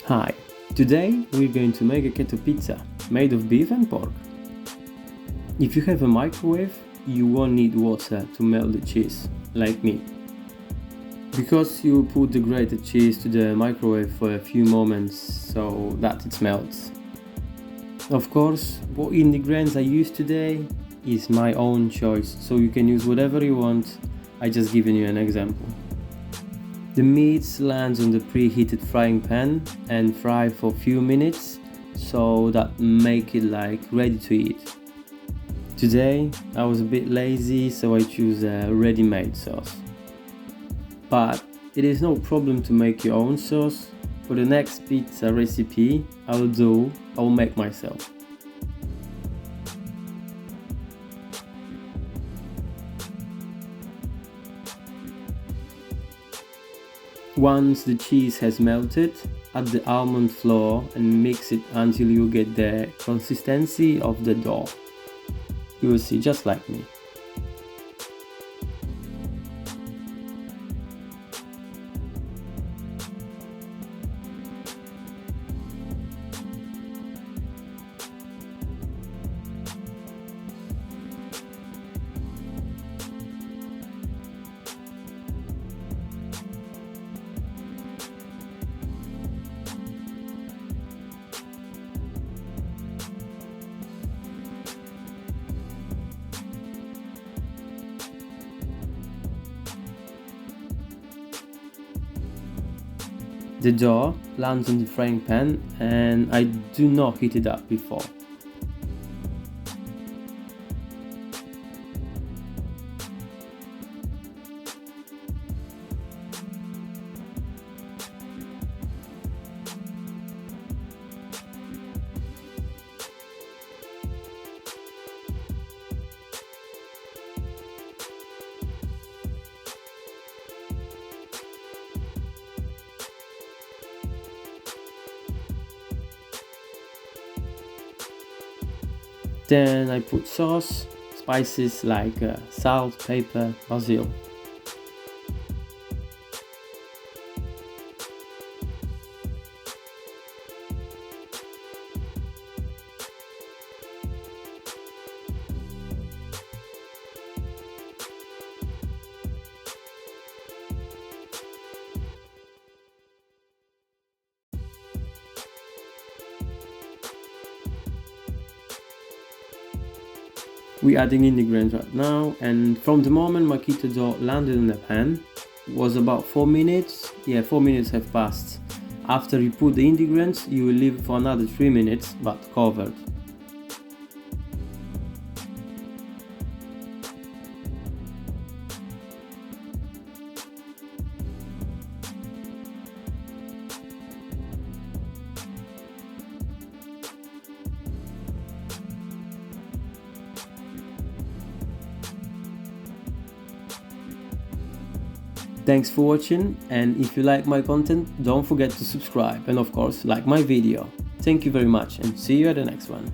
Hi, today we're going to make a keto pizza made of beef and pork. If you have a microwave, you won't need water to melt the cheese, like me. Because you put the grated cheese to the microwave for a few moments so that it melts. Of course, what ingredients I use today is my own choice, so you can use whatever you want. I just given you an example. The meat lands on the preheated frying pan and fry for a few minutes so that make it like ready to eat. Today I was a bit lazy, so I choose a ready-made sauce. But it is no problem to make your own sauce. For the next pizza recipe I'll make myself. Once the cheese has melted, add the almond flour and mix it until you get the consistency of the dough. You will see, just like me. The dough lands on the frying pan and I do not heat it up before. Then I put sauce, spices like salt, pepper, basil. We're adding ingredients right now, and from the moment my keto dough landed in the pan, it was about 4 minutes. 4 minutes have passed. After you put the ingredients, you will leave it for another 3 minutes, but covered. Thanks for watching, and if you like my content, don't forget to subscribe and of course like my video. Thank you very much and see you at the next one.